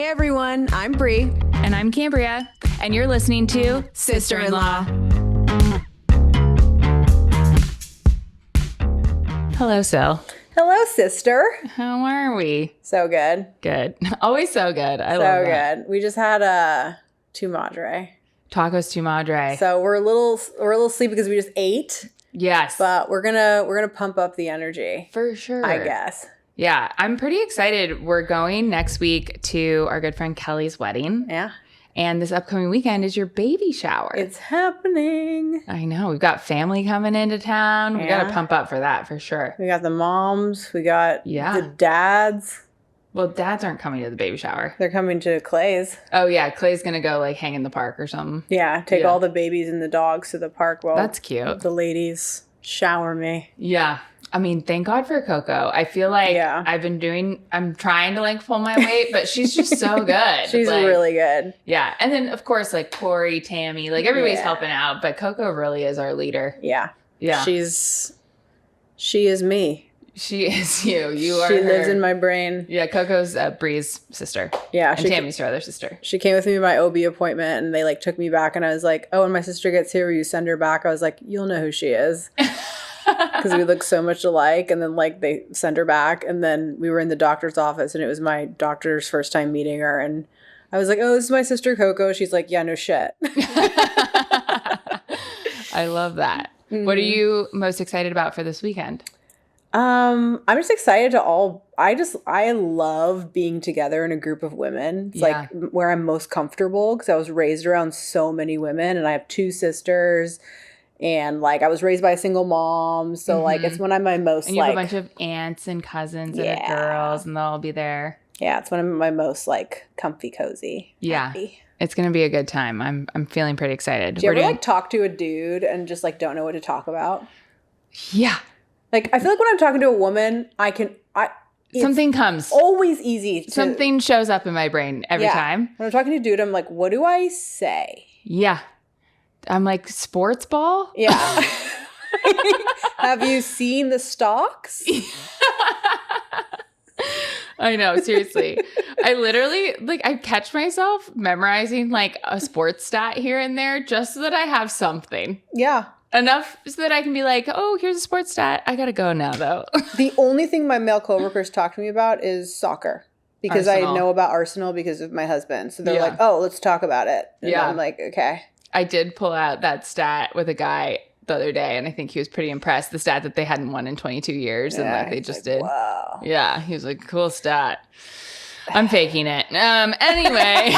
everyone, I'm Bree. And I'm Cambria, and you're listening to Sister-in-Law. Hello, Sil. Hello, sister. How are we? So good. Good. Always so good. I love that. So good. We just had a tu madre. Tacos tu madre. So we're a little sleepy because we just ate. Yes. But we're gonna pump up the energy. For sure. I guess. Yeah. I'm pretty excited. We're going next week to our good friend Kelly's wedding. Yeah. And this upcoming weekend is your baby shower. It's happening. I know. We've got family coming into town. We got to pump up for that for sure. We got the moms. We got the dads. Well, dads aren't coming to the baby shower. They're coming to Clay's. Oh, yeah. Clay's going to go like hang in the park or something. Yeah. Take all the babies and the dogs to the park while that's cute. The ladies shower me. Yeah. I mean, thank God for Coco. I feel like I'm trying to like pull my weight, but she's just so good. She's like, really good. Yeah. And then of course, like Corey, Tammy, like everybody's helping out, but Coco really is our leader. Yeah. Yeah. She is me. She is you. You are She her. lives in my brain. Yeah. Coco's Bree's sister. Yeah. And Tammy's her other sister. She came with me to my OB appointment and they like took me back and I was like, oh, when my sister gets here, will you send her back? I was like, you'll know who she is. Because we look so much alike. And then like they send her back. And then we were in the doctor's office and it was my doctor's first time meeting her. And I was like, oh, this is my sister Coco. She's like, yeah, no shit. I love that. Mm-hmm. What are you most excited about for this weekend? I'm just excited I love being together in a group of women. It's like where I'm most comfortable because I was raised around so many women and I have two sisters. And, like, I was raised by a single mom. So, like, it's when I'm my most, and you have a bunch of aunts and cousins and girls, and they'll all be there. Yeah, it's when I'm my most, like, comfy, cozy. Yeah. Happy. It's going to be a good time. I'm feeling pretty excited. Do you ever, like, talk to a dude and just, like, don't know what to talk about? Yeah. Like, I feel like when I'm talking to a woman, something comes. Always easy. Something shows up in my brain every time. When I'm talking to a dude, I'm like, what do I say? Yeah. I'm like, sports ball? Yeah. Have you seen the stocks? I know, seriously. I literally, like, I catch myself memorizing, like, a sports stat here and there just so that I have something. Yeah. Enough so that I can be like, oh, here's a sports stat. I got to go now, though. The only thing my male coworkers talk to me about is soccer. Because Arsenal. I know about Arsenal because of my husband. So they're like, oh, let's talk about it. And I'm like, okay. I did pull out that stat with a guy the other day, and I think he was pretty impressed. The stat that they hadn't won in 22 years, and like they just did. Wow. Yeah, he was like, cool stat. I'm faking it. Anyway.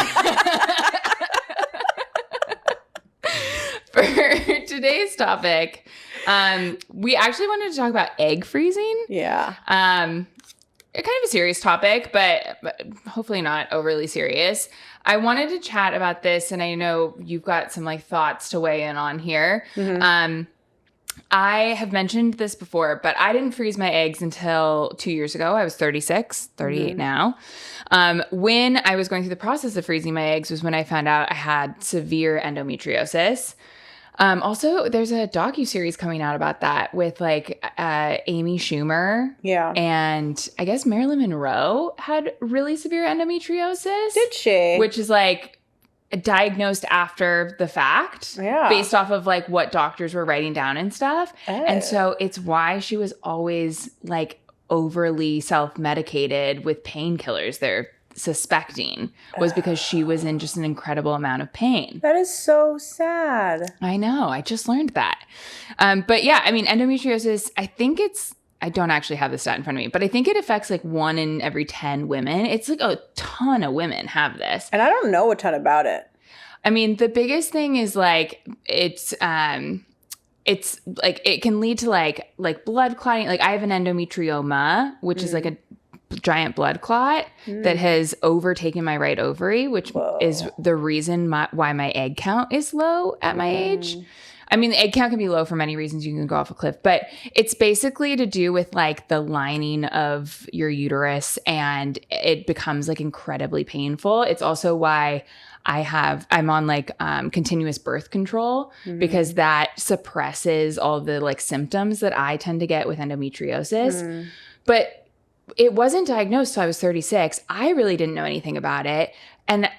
For today's topic, we actually wanted to talk about egg freezing. Yeah. Kind of a serious topic, but hopefully not overly serious. I wanted to chat about this, and I know you've got some like thoughts to weigh in on here. Mm-hmm. I have mentioned this before, but I didn't freeze my eggs until 2 years ago. I was 38 now. When I was going through the process of freezing my eggs was when I found out I had severe endometriosis. Also, there's a docuseries coming out about that with like Amy Schumer. Yeah. And I guess Marilyn Monroe had really severe endometriosis. Did she? Which is like diagnosed after the fact. Yeah. Based off of like what doctors were writing down and stuff. Oh. And so it's why she was always like overly self-medicated with painkillers. They're suspecting was because she was in just an incredible amount of pain. That is so sad. I know. I just learned that. But yeah, I mean, endometriosis, I don't actually have the stat in front of me, but I think it affects like 1 in every 10 women. It's like a ton of women have this. And I don't know a ton about it. I mean, the biggest thing is like, it's like, it can lead to like blood clotting. Like I have an endometrioma, which is like a giant blood clot that has overtaken my right ovary, which is the reason why my egg count is low at my age. I mean, the egg count can be low for many reasons. You can go off a cliff, but it's basically to do with like the lining of your uterus, and it becomes like incredibly painful. It's also why I'm on like continuous birth control because that suppresses all the like symptoms that I tend to get with endometriosis. But it wasn't diagnosed till I was 36. I really didn't know anything about it. And,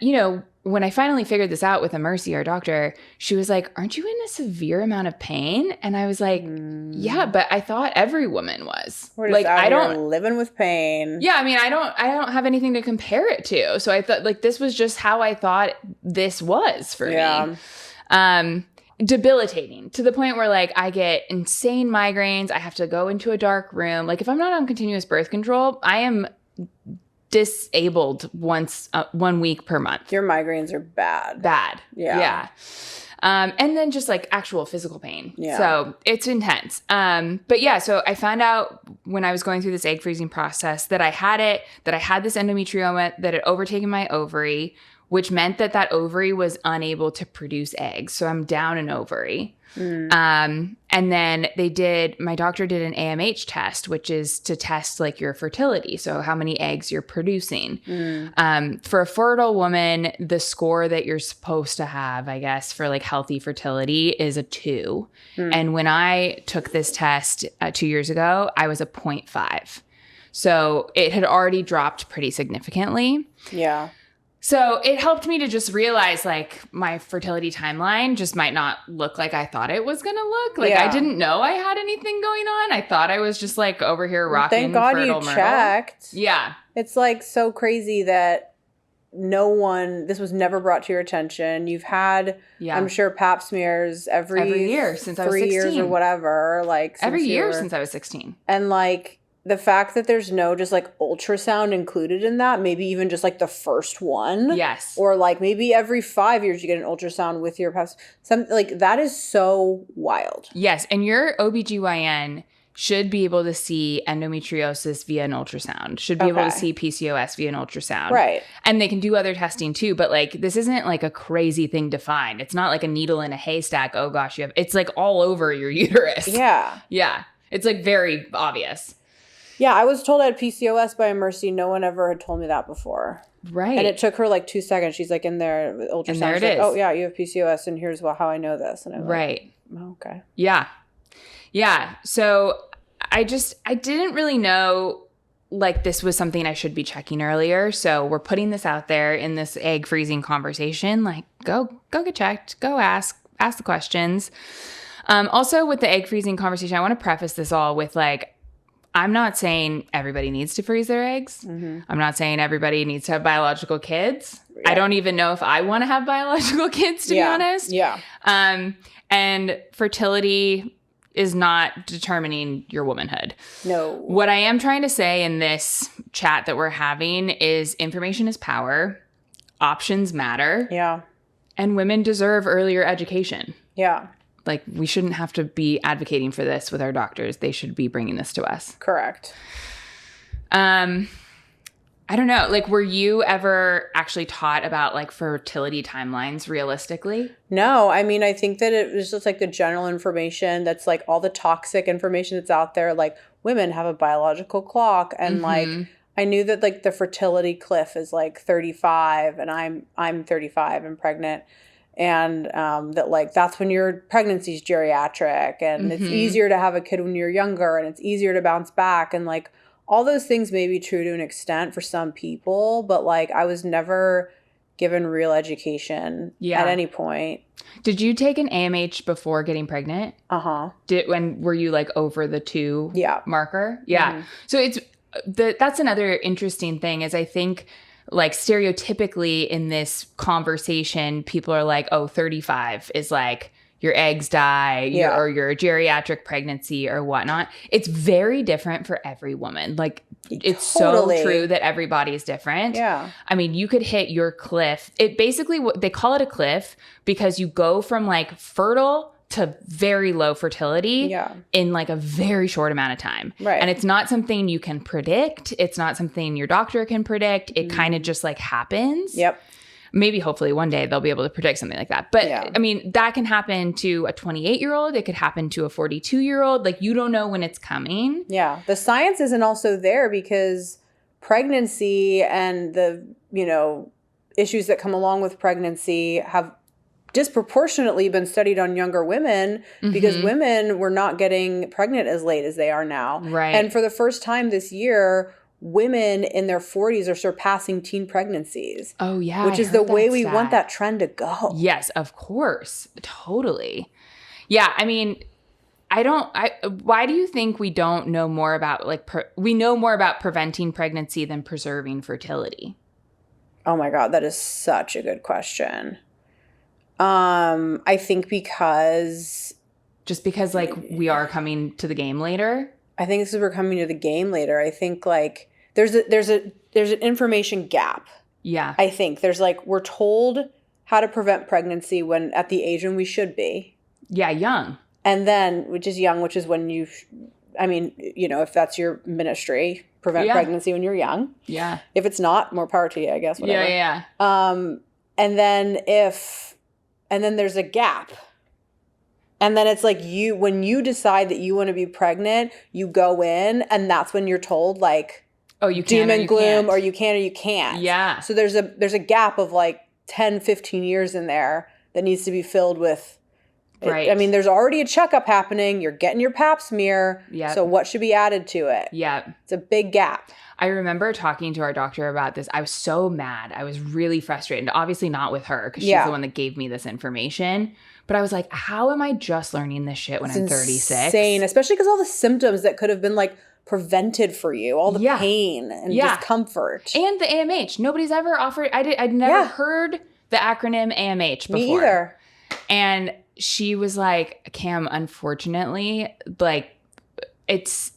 when I finally figured this out with Mercy, our doctor, she was like, aren't you in a severe amount of pain? And I was like, yeah, but I thought every woman was. We're just out here living with pain. Yeah, I mean, I don't have anything to compare it to. So I thought like this was just how I thought this was for me. Debilitating to the point where like I get insane migraines. I have to go into a dark room. Like if I'm not on continuous birth control, I am disabled 1 week per month. Your migraines are bad. Yeah. And then just like actual physical pain. Yeah. So it's intense. But yeah, so I found out when I was going through this egg freezing process that I had this endometrioma, that had overtaken my ovary, which meant that ovary was unable to produce eggs. So I'm down an ovary. And then my doctor did an AMH test, which is to test like your fertility. So how many eggs you're producing. For a fertile woman, the score that you're supposed to have, I guess, for like healthy fertility is a 2. And when I took this test 2 years ago, I was a 0.5. So it had already dropped pretty significantly. Yeah. So it helped me to just realize like my fertility timeline just might not look like I thought it was going to look. Like I didn't know I had anything going on. I thought I was just like over here rocking. Thank God fertile you checked. Yeah. It's like so crazy that this was never brought to your attention. You've had, I'm sure, pap smears every year since I was 3 16. years or whatever. Like every year since I was 16. And like, the fact that there's no just like ultrasound included in that, maybe even just like the first one. Yes. Or like maybe every 5 years you get an ultrasound with your past. Something like that is so wild. Yes. And your OBGYN should be able to see endometriosis via an ultrasound, should be able to see PCOS via an ultrasound. Right. And they can do other testing too. But like, this isn't like a crazy thing to find. It's not like a needle in a haystack. Oh gosh, it's like all over your uterus. Yeah. Yeah. It's like very obvious. Yeah, I was told I had PCOS by Mercy. No one ever had told me that before. Right. And it took her like 2 seconds. She's like in there with ultrasound. And there it is. is. Oh, yeah, you have PCOS, and here's how I know this. And I'm like, oh, okay. Yeah. Yeah. So I didn't really know like this was something I should be checking earlier. So we're putting this out there in this egg freezing conversation. Like, go get checked. Go ask the questions. Also, with the egg freezing conversation, I want to preface this all with like, I'm not saying everybody needs to freeze their eggs. I'm not saying everybody needs to have biological kids. Yeah. I don't even know if I want to have biological kids, to be honest. Yeah. And fertility is not determining your womanhood. No. What I am trying to say in this chat that we're having is information is power. Options matter. Yeah. And women deserve earlier education. Yeah. Like, we shouldn't have to be advocating for this with our doctors. They should be bringing this to us. Correct. I don't know. Like, were you ever actually taught about, like, fertility timelines realistically? No. I mean, I think that it was just, like, the general information that's, like, all the toxic information that's out there. Like, women have a biological clock. And, like, I knew that, like, the fertility cliff is, like, 35. And I'm 35 and pregnant. And that, like, that's when your pregnancy's geriatric, and it's easier to have a kid when you're younger, and it's easier to bounce back. And, like, all those things may be true to an extent for some people, but, like, I was never given real education at any point. Did you take an AMH before getting pregnant? Uh-huh. Were you, like, over the 2 marker? Yeah. Mm-hmm. So that's another interesting thing is I think – like stereotypically in this conversation, people are like, oh, 35 is like your eggs die or your geriatric pregnancy or whatnot. It's very different for every woman. Like it's so true that everybody is different. Yeah. I mean, you could hit your cliff. It basically, they call it a cliff because you go from like fertile to very low fertility in like a very short amount of time. Right. And it's not something you can predict. It's not something your doctor can predict. It kind of just like happens. Yep. Maybe hopefully one day they'll be able to predict something like that. But I mean, that can happen to a 28-year-old. It could happen to a 42-year-old. Like you don't know when it's coming. Yeah. The science isn't also there because pregnancy and the, issues that come along with pregnancy have disproportionately been studied on younger women because women were not getting pregnant as late as they are now. Right. And for the first time this year, women in their 40s are surpassing teen pregnancies. Oh, yeah. Which is the way we want that trend to go. Yes, of course. Totally. Yeah. I mean, why do you think we don't know more about, like, we know more about preventing pregnancy than preserving fertility? Oh my God, that is such a good question. I think because... Just because, like, we are coming to the game later? I think this is we're coming to the game later. I think, like, there's an information gap. Yeah. I think there's, like, we're told how to prevent pregnancy when at the age when we should be. Yeah, young. And then, which is when you, I mean, you know, if that's your ministry, prevent pregnancy when you're young. Yeah. If it's not, more power to you, I guess. Whatever. Yeah. And then there's a gap. And then it's like when you decide that you want to be pregnant, you go in and that's when you're told, like, oh, you can doom and gloom, or you can or you can't. Yeah. So there's a gap of like 10, 15 years in there that needs to be filled with. Right. I mean, there's already a checkup happening. You're getting your pap smear. Yeah. So what should be added to it? Yeah. It's a big gap. I remember talking to our doctor about this. I was so mad. I was really frustrated. Obviously not with her because she's the one that gave me this information. But I was like, how am I just learning this shit when I'm 36? Insane, especially because all the symptoms that could have been like prevented for you, all the pain and discomfort. And the AMH. Nobody's ever offered. I'd never heard the acronym AMH before. Me either. And she was like, Cam, unfortunately, like it's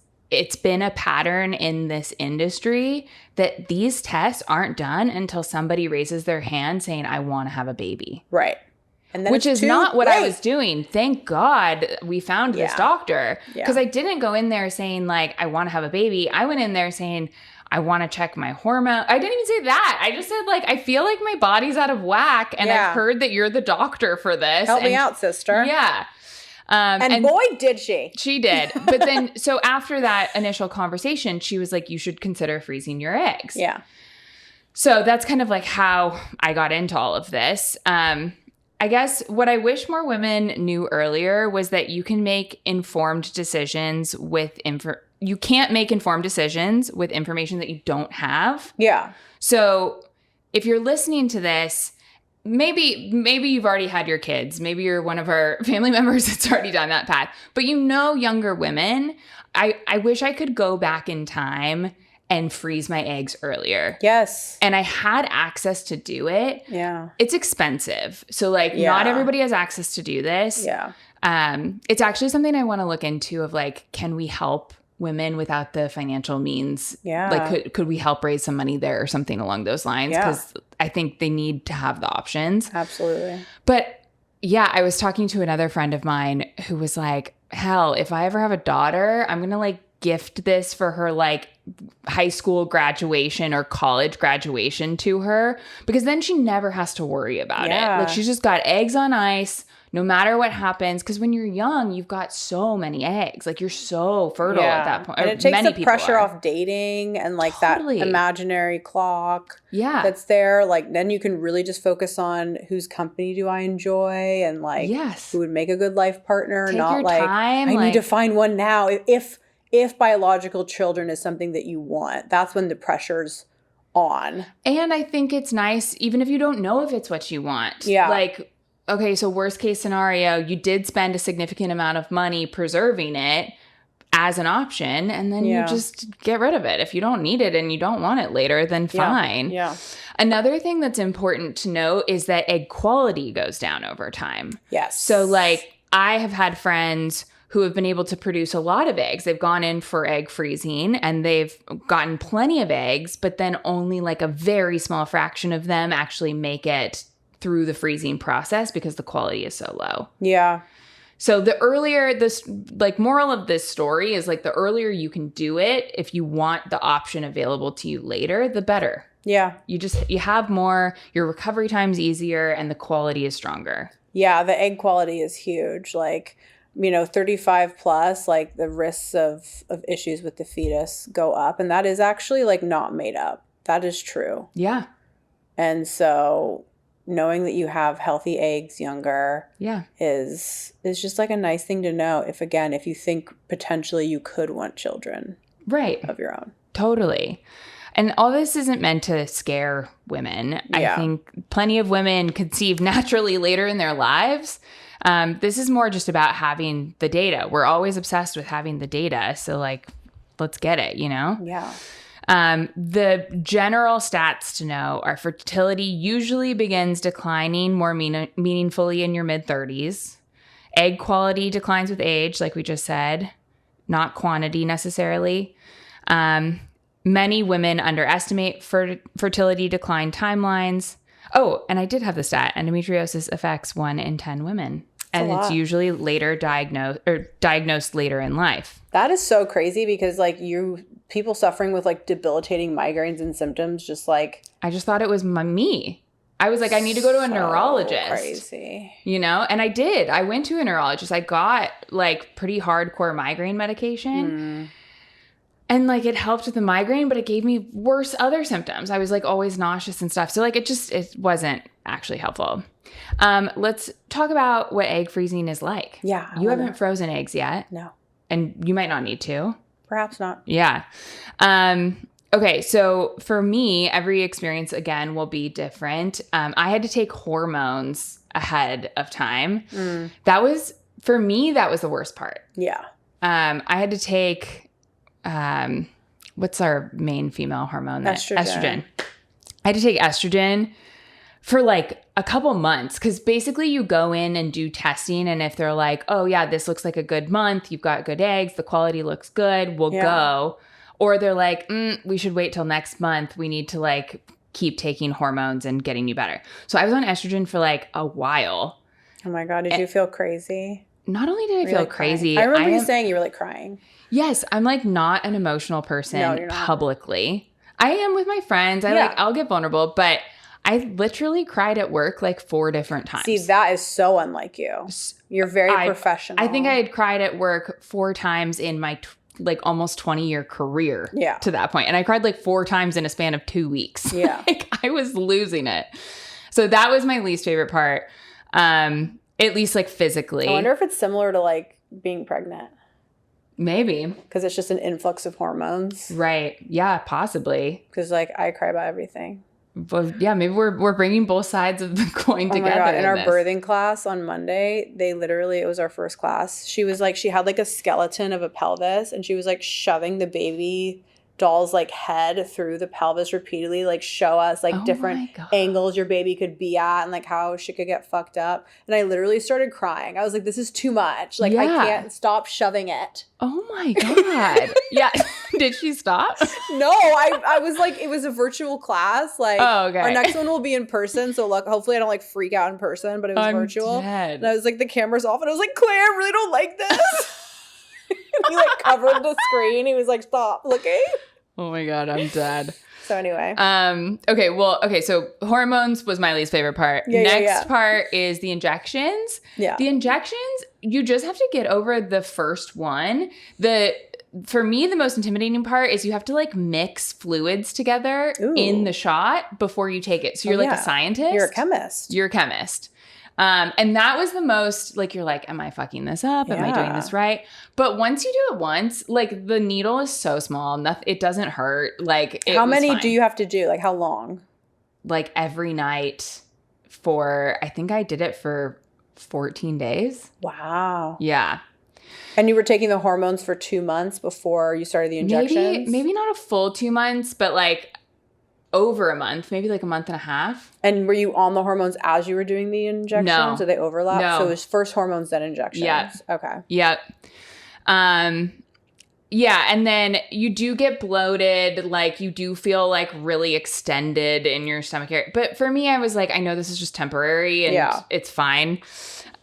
been a pattern in this industry that these tests aren't done until somebody raises their hand saying, I want to have a baby. Right. And then which is not what I was doing. Thank God we found this doctor. Because I didn't go in there saying, like, I want to have a baby. I went in there saying, I want to check my hormone. I didn't even say that. I just said, like, I feel like my body's out of whack. And I've heard that you're the doctor for this. Help me out, sister. Yeah. And boy, did she. She did. But then, so after that initial conversation, she was like, you should consider freezing your eggs. Yeah. So that's kind of like how I got into all of this. I guess what I wish more women knew earlier was that you can make informed decisions with you can't make informed decisions with information that you don't have. Yeah. So if you're listening to this, maybe you've already had your kids. Maybe you're one of our family members that's already down that path. But you know, younger women, I wish I could go back in time and freeze my eggs earlier. Yes. And I had access to do it. Yeah. It's expensive. So, like, not everybody has access to do this. Yeah. It's actually something I want to look into of, like, can we help women without the financial means? Yeah. Like, could we help raise some money there or something along those lines? Because I think they need to have the options. Absolutely. But, yeah, I was talking to another friend of mine who was like, hell, if I ever have a daughter, I'm going to, like, gift this for her, like, high school graduation or college graduation to her, because then she never has to worry about it. Like, she's just got eggs on ice no matter what happens. Because when you're young, you've got so many eggs. Like, you're so fertile at that point. And it takes the pressure off dating and, like, that imaginary clock that's there. Like, then you can really just focus on whose company do I enjoy and, like, who would make a good life partner. Take not your like, time, I need to find one now. If biological children is something that you want, that's when the pressure's on. And I think it's nice, even if you don't know if it's what you want. Yeah. Like, okay, so worst case scenario, you did spend a significant amount of money preserving it as an option, and then you just get rid of it. If you don't need it and you don't want it later, then fine. Yeah. Another thing that's important to note is that egg quality goes down over time. Yes. So, like, I have had friends who have been able to produce a lot of eggs. They've gone in for egg freezing and they've gotten plenty of eggs, but then only like a very small fraction of them actually make it through the freezing process because the quality is so low. Yeah. So the earlier this, like, moral of this story is, like, the earlier you can do it, if you want the option available to you later, the better. Yeah. You have more, your recovery time's easier, and the quality is stronger. Yeah, the egg quality is huge. Like, you know, 35 plus, like, the risks of issues with the fetus go up. And that is actually, like, not made up. That is true. Yeah. And so knowing that you have healthy eggs younger is just, like, a nice thing to know if you think potentially you could want children of your own. Totally. And all this isn't meant to scare women. Yeah. I think plenty of women conceive naturally later in their lives. This is more just about having the data. We're always obsessed with having the data. So like, let's get it, you know? Yeah. The general stats to know are fertility usually begins declining more meaningfully in your mid-30s. Egg quality declines with age, like we just said, not quantity necessarily. Many women underestimate fertility decline timelines. Oh, and I did have the stat. Endometriosis affects 1 in 10 women. And it's usually later diagnosed later in life. That is so crazy because like people suffering with like debilitating migraines and symptoms just like. I just thought it was me. I was like, I need to go to a neurologist. Crazy. You know? And I did. I went to a neurologist. I got like pretty hardcore migraine medication. And like it helped with the migraine, but it gave me worse other symptoms. I was like always nauseous and stuff. So like it wasn't actually helpful. Let's talk about what egg freezing is like. Yeah. You haven't frozen eggs yet. No. And you might not need to. Perhaps not. Yeah. Okay. So for me, every experience again will be different. I had to take hormones ahead of time. For me, that was the worst part. Yeah. I had to take, what's our main female hormone? Estrogen. I had to take estrogen for like a couple months because basically you go in and do testing, and if they're like, oh yeah, this looks like a good month, you've got good eggs, the quality looks good, we'll go. Or they're like, we should wait till next month, we need to like keep taking hormones and getting you better. So I was on estrogen for like a while. Oh my God, did you feel crazy? Not only did I feel crazy. I remember you saying you were like crying. Yes, I'm like not an emotional person publicly. I am with my friends. I'll get vulnerable, but I literally cried at work like 4 different times. See, that is so unlike you. You're very professional. I think I had cried at work 4 times in my like almost 20-year career to that point. And I cried like 4 times in a span of 2 weeks. Yeah. Like I was losing it. So that was my least favorite part. At least like physically. I wonder if it's similar to like being pregnant. Maybe. Because it's just an influx of hormones. Right. Yeah, possibly. Because like I cry about everything. Well, yeah, maybe we're bringing both sides of the coin together. My God. In our birthing class on Monday, it was our first class. She was like, she had like a skeleton of a pelvis and she was like shoving the baby doll's like head through the pelvis repeatedly, like show us like different angles your baby could be at and like how she could get fucked up. And I literally started crying. I was like, this is too much. Like I can't stop shoving it. Oh my God. Yeah. Did she stop? No, I was like, it was a virtual class. Like our next one will be in person. So hopefully I don't like freak out in person, but it was virtual. Dead. And I was like, the camera's off and I was like, Claire, I really don't like this. He like covered the screen. He was like, stop looking. Oh my God, I'm dead. So anyway. So hormones was my least favorite part. Next part is the injections. Yeah. The injections, you just have to get over the first one. For me, the most intimidating part is you have to like mix fluids together in the shot before you take it. So you're like a scientist. You're a chemist. And that was the most, like, you're like, am I fucking this up? Am I doing this right? But once you do it once, like, the needle is so small. It doesn't hurt. Like, how many do you have to do? Like, how long? Like, every night I think I did it for 14 days. Wow. Yeah. And you were taking the hormones for 2 months before you started the injections? Maybe not a full 2 months, but, like, over a month, maybe like a month and a half. And were you on the hormones as you were doing the injections? No. So they overlap? No. So it was first hormones, then injections? Yeah. Okay. Yep. Yeah. And then you do get bloated. Like you do feel like really extended in your stomach area. But for me, I was like, I know this is just temporary and it's fine.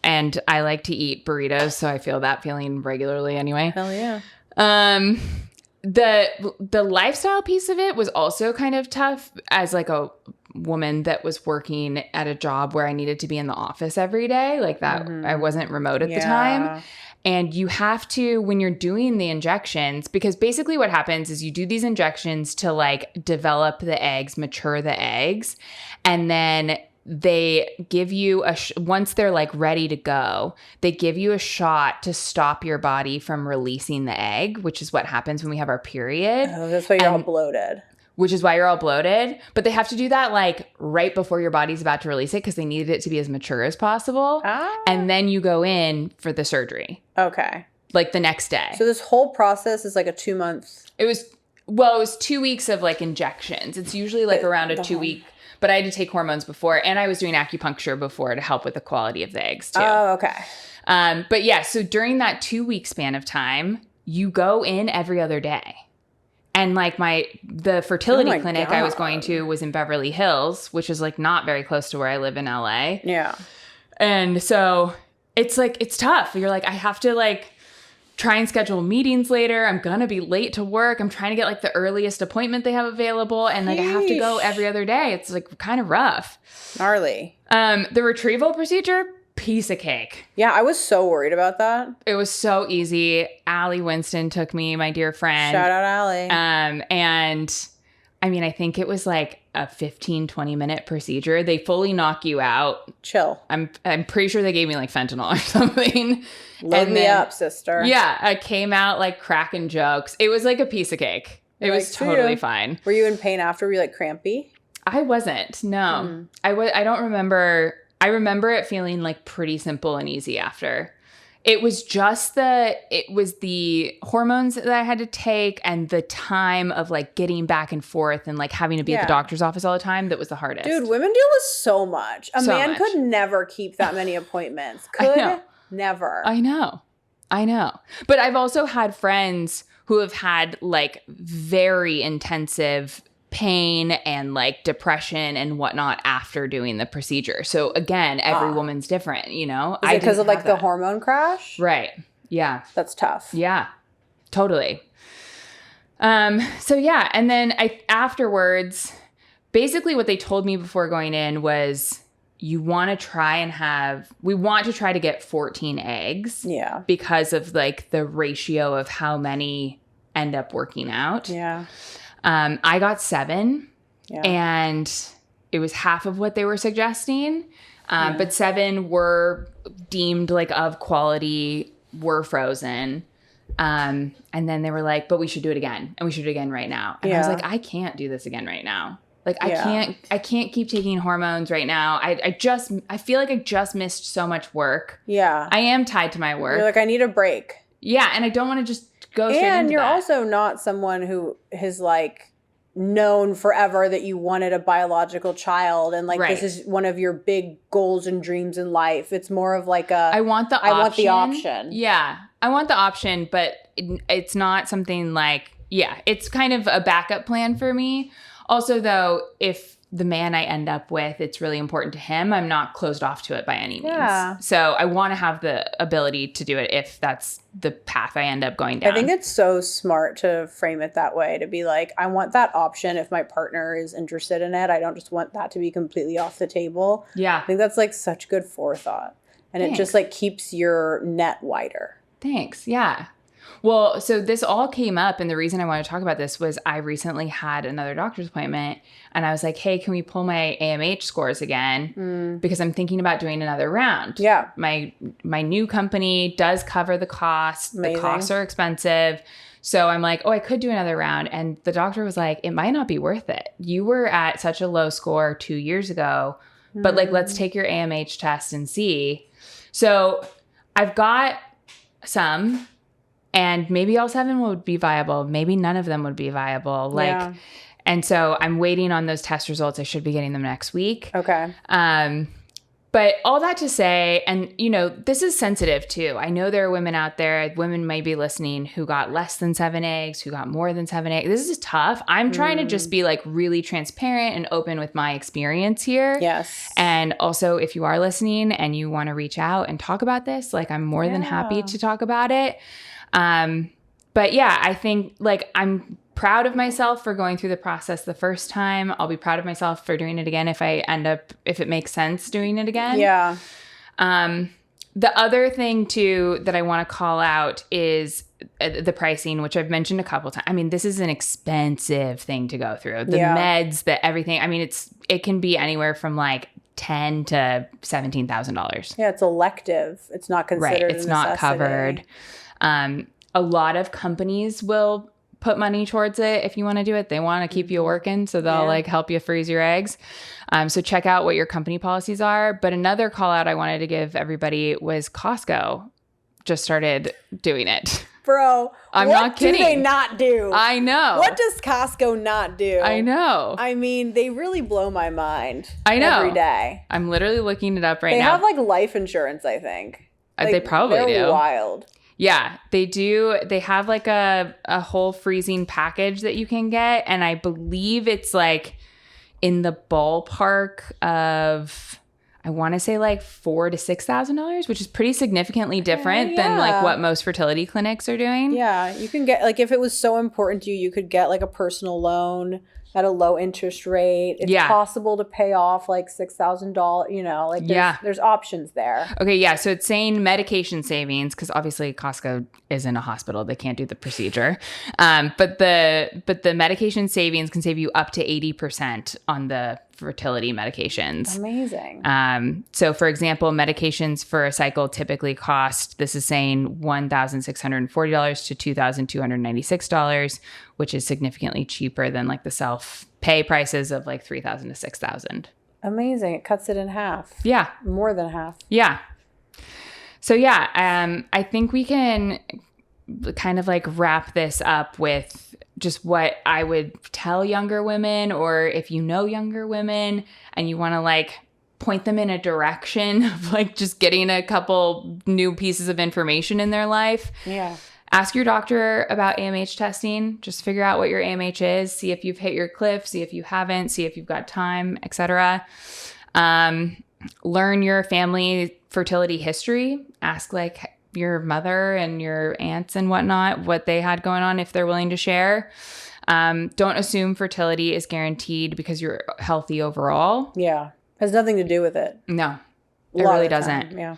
And I like to eat burritos. So I feel that feeling regularly anyway. Hell yeah. The lifestyle piece of it was also kind of tough as like a woman that was working at a job where I needed to be in the office every day. Like that, I wasn't remote at the time. And you have to, when you're doing the injections, because basically what happens is you do these injections to like develop the eggs, mature the eggs. And then they give you once they're like ready to go, they give you a shot to stop your body from releasing the egg, which is what happens when we have our period. Oh, that's why you're all bloated. Which is why you're all bloated. But they have to do that like right before your body's about to release it because they needed it to be as mature as possible. And then you go in for the surgery. Okay. Like the next day. So this whole process is like a 2 month. It was 2 weeks of like injections. It's usually like around a 2 week. But I had to take hormones before, and I was doing acupuncture before to help with the quality of the eggs too. Oh, okay. But yeah, so during that 2 week span of time, you go in every other day. And like the fertility clinic I was going to was in Beverly Hills, which is like not very close to where I live in LA. Yeah. And so it's like, it's tough. You're like, I have to like try and schedule meetings later. I'm going to be late to work. I'm trying to get like the earliest appointment they have available. And like, I have to go every other day. It's like kind of rough. Gnarly. The retrieval procedure, piece of cake. Yeah, I was so worried about that. It was so easy. Allie Winston took me, my dear friend. Shout out Allie. And I mean, I think it was like a 15-20 minute procedure. They fully knock you out. Chill. I'm pretty sure they gave me like fentanyl or something. Load me up, sister. Yeah, I came out like cracking jokes. It was like a piece of cake. It was totally fine. Were you in pain after? Were you like crampy? I wasn't. No. I don't remember. I remember it feeling like pretty simple and easy after. It was just the hormones that I had to take and the time of like getting back and forth and like having to be at the doctor's office all the time that was the hardest. Dude, women deal with so much. A man could never keep that many appointments. Never. I know. But I've also had friends who have had like very intensive pain and like depression and whatnot after doing the procedure. So again, every woman's different, you know? Is it because of like the hormone crash? Right. Yeah. That's tough. Yeah, totally. So yeah. And then afterwards, basically what they told me before going in was we want to try to get 14 eggs. Yeah. Because of like the ratio of how many end up working out. Yeah. I got 7 and it was half of what they were suggesting. But 7 were deemed like of quality, were frozen. And then they were like, but we should do it again. And we should do it again right now. And I was like, I can't do this again right now. Like I can't keep taking hormones right now. I feel like I just missed so much work. Yeah. I am tied to my work. You're like, I need a break. Yeah. And I don't want to just go straight into that. And you're also not someone who has like known forever that you wanted a biological child and like this is one of your big goals and dreams in life. It's more of like I want the option. Yeah. I want the option, but it's not something like, it's kind of a backup plan for me. Also though, if the man I end up with, it's really important to him, I'm not closed off to it by any means. So I want to have the ability to do it if that's the path I end up going down. I think it's so smart to frame it that way, to be like, I want that option if my partner is interested in it. I don't just want that to be completely off the table. Yeah. I think that's like such good forethought. And it just like keeps your net wider. Thanks. Yeah. Well, so this all came up, and the reason I want to talk about this was I recently had another doctor's appointment, and I was like, hey, can we pull my AMH scores again? Because I'm thinking about doing another round. Yeah. My new company does cover the cost. Amazing. The costs are expensive. So I'm like, I could do another round. And the doctor was like, it might not be worth it. You were at such a low score 2 years ago, but like, let's take your AMH test and see. So I've got some... And maybe all 7 would be viable. Maybe none of them would be viable. And so I'm waiting on those test results. I should be getting them next week. Okay. But all that to say, and you know, this is sensitive too. I know there are women out there, women might be listening who got less than 7 eggs, who got more than 7 eggs. This is tough. I'm trying to just be like really transparent and open with my experience here. Yes. And also if you are listening and you want to reach out and talk about this, like I'm more than happy to talk about it. But yeah, I think like I'm proud of myself for going through the process the first time. I'll be proud of myself for doing it again if it makes sense doing it again. Yeah. The other thing too that I want to call out is the pricing, which I've mentioned a couple times. I mean, this is an expensive thing to go through. The meds, everything. I mean, it can be anywhere from like $10,000 to $17,000. Yeah, it's elective. It's not considered Right. It's not covered. A lot of companies will put money towards it if you want to do it. They want to keep you working, so they'll like help you freeze your eggs. So check out what your company policies are. But another call out I wanted to give everybody was Costco just started doing it. Bro, I'm not kidding. What do they not do? I know. What does Costco not do? I know. I mean, they really blow my mind. I know. Every day. I'm literally looking it up right now. They have like life insurance, I think. Like, they probably do. They're wild. Yeah, they do. They have like a whole freezing package that you can get. And I believe it's like in the ballpark of, I want to say like $4,000 to $6,000, which is pretty significantly different than like what most fertility clinics are doing. Yeah, you can get, like, if it was so important to you, you could get like a personal loan at a low interest rate. It's possible to pay off like $6,000, you know, like there's options there. Okay, yeah. So it's saying medication savings, because obviously Costco is in a hospital. They can't do the procedure. But the medication savings can save you up to 80% on the fertility medications. Amazing. So for example, medications for a cycle typically cost, this is saying $1,640 to $2,296, which is significantly cheaper than like the self-pay prices of like $3,000 to $6,000. Amazing. It cuts it in half. Yeah. More than half. Yeah. So I think we can kind of like wrap this up with just what I would tell younger women, or if you know younger women and you want to like point them in a direction of like just getting a couple new pieces of information in their life. Yeah. Ask your doctor about AMH testing. Just figure out what your AMH is. See if you've hit your cliff. See if you haven't. See if you've got time, etc. Learn your family fertility history. Ask like your mother and your aunts and whatnot what they had going on if they're willing to share. Don't assume fertility is guaranteed because you're healthy overall. Yeah. Has nothing to do with it. No, it really doesn't. Yeah.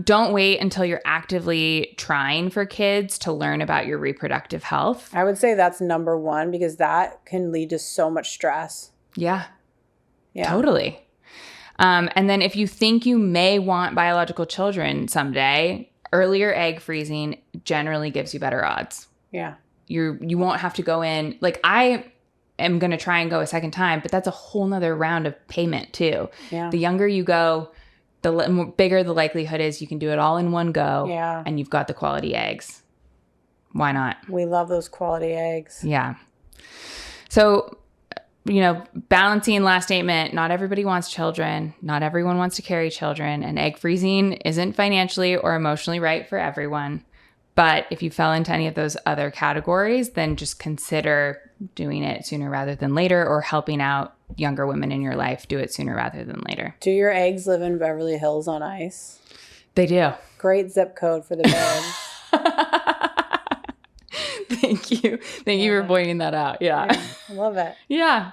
Don't wait until you're actively trying for kids to learn about your reproductive health. I would say that's number one, because that can lead to so much stress. Yeah. Totally. And then if you think you may want biological children someday, earlier egg freezing generally gives you better odds. Yeah. You won't have to go in. Like, I am going to try and go a second time, but that's a whole nother round of payment too. Yeah. The younger you go, the bigger the likelihood is you can do it all in one go. Yeah. And you've got the quality eggs. Why not? We love those quality eggs. Yeah. So, balancing last statement, not everybody wants children. Not everyone wants to carry children. And egg freezing isn't financially or emotionally right for everyone. But if you fell into any of those other categories, then just consider doing it sooner rather than later, or helping out younger women in your life do it sooner rather than later. Do your eggs live in Beverly Hills on ice? They do. Great zip code for the bed. Thank you. Thank you for pointing that out. Yeah. I love it. Yeah.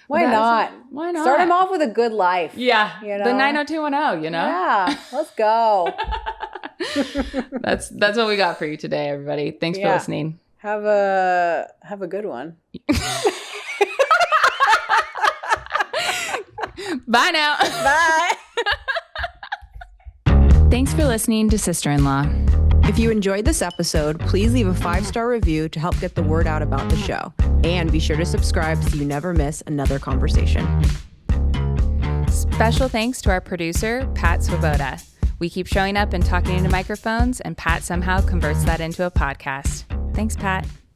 Why not? Why not? Start them off with a good life. Yeah. The 90210, Yeah. Let's go. That's what we got for you today, everybody. Thanks for listening. Have a good one. Bye now. Bye. Thanks for listening to Sister-in-Law. If you enjoyed this episode, please leave a 5-star review to help get the word out about the show. And be sure to subscribe so you never miss another conversation. Special thanks to our producer, Pat Swoboda. We keep showing up and talking into microphones, and Pat somehow converts that into a podcast. Thanks, Pat.